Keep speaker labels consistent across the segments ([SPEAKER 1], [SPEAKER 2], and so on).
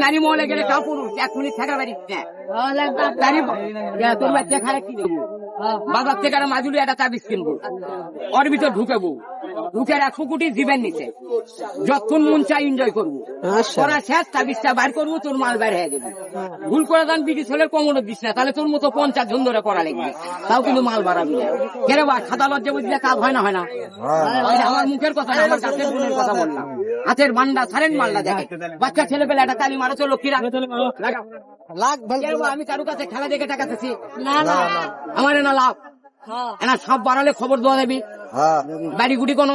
[SPEAKER 1] নারী মহলে গেলে কাপড় 1 মিনিট থাকা বাড়ি তোর বাচ্চা খারাপ কি দেবো বাবার থেকে একটা মাজুলি একটা তাবিজ কিনবো ওর ভিতর ঢুকাবো ঢুকে 100 কোটি জীবের নিচে যতক্ষণ মন চাই এনজয় করবো করা শেষ তাবিজটা বার করবো তোর মাল বাইর হয়ে যাবে ভুল করে দান বিটি ছেলের কমরও দিস না তাহলে তোর মতো 50 জন ধরে করা লাগবে তাও কিন্তু মাল বাড়াবি না কেন বা সাদা লজ্জা বুঝলে কাজ হয় না আমার মুখের কথা না আমার গাছের গুণের কথা বললাম হাতের মান্ডা সারেন মালটা দেখে বাচ্চা ছেলে পেলে একটা তালি মারো তো লক্ষ্মীরা আমি কারো কাছে খেলা দেখে টাকাতেছি আমার না লাভ এনা সব বাড়ালে খবর দেওয়া যাবি বাড়ি গুটি কোনো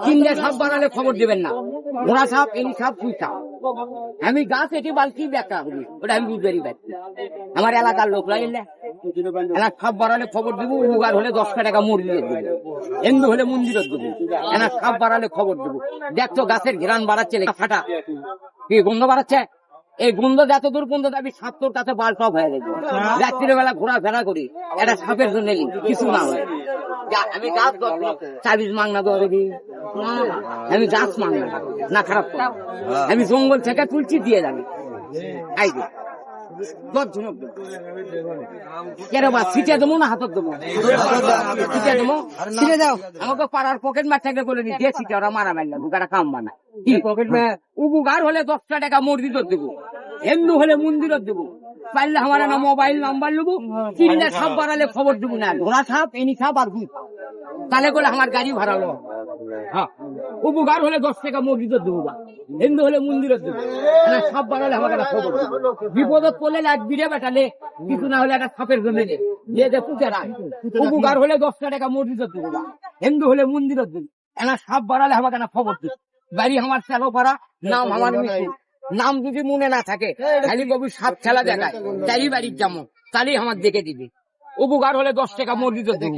[SPEAKER 1] কিনলে সব বাড়ালে খবর দিবেন না ঘোড়া সাপ এলি সাপ ফুল সাপ আমি গাছ এটি বালতি ব্যাখ্যা করি ওটা আমি বুঝতে পারি আমার এলাকার লোক লাগলে এনা সব বাড়ালে খবর দিব উগার হলে 10 টাকা মুড়ি দিয়ে দেবো হিন্দু হলে মন্দিরত দেবো এনা সব বাড়ালে খবর দেবো দেখতো গাছের ঘেরান বাড়াচ্ছে ফাটা কি গন্ধ বাড়াচ্ছে এই গন্ধ যত দূর পর্যন্ত যাবি সাপ তোর কাছে বাল সব হয়ে যাবে রাত্রির বেলা ঘোরাফেরা করি এটা সাপের জন্য কিছু না হয় আমি গাছ চাবিজ মাংনা দেবি আমি গাছ মাংনা না খারাপ আমি জঙ্গল থেকে তুলছি দিয়ে যাবি ছিটে দেবো না হাতত দেবো ছিটে দেবো ছিটে দাও আমাকে পাড়ার পকেট মার থাকলে বলে দিয়ে ছিটে ওরা মারা মারলাম দুটা কাম বানা পকেট উপকার হলে 10 টাকা মসজিদত দেবো হিন্দু হলে মন্দিরত দেবো পারলে আমার না মোবাইল নাম্বার নেবো কিনলে সব বাড়ালে খবর দেবো না ঘোড়া সাপ এনি সাপ আর ভূত তাহলে করে আমার গাড়ি ভাড়ালো হ্যাঁ উপকার হলে 10 টাকা মসজিদত দেবো বা হিন্দু হলে মন্দিরত দেবো সব বাড়ালে আমার একটা খবর বিপদত পড়লে লাগবি রে বেটালে কিছু না হলে একটা সাপের জন্য পুঁতে রাখ উপকার হলে 10 টাকা মসজিদত দেবো বা হিন্দু হলে মন্দিরত দেবো এনা সাপ বাড়ালে আমাকে একটা খবর দেবো বাড়ি আমার চালো পাড়া নাম আমার মিশু নাম যদি মনে না থাকে খালি কবি সাপ খেলা দেখায় তারই বাড়ির যেমন তারই আমার দেখে দিবি উপকার হলে 10 টাকা মসজিদত দেবো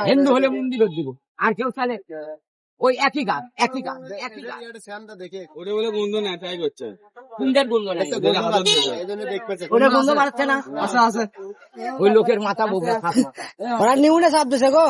[SPEAKER 1] হিন্দু হলে মন্দিরত দিব আর কেউ চালে ওই একই গাছ গন্ধ বাড়াচ্ছে না ওই লোকের মাথা বলবে ওরা নিউনে সাপ দিছে গো।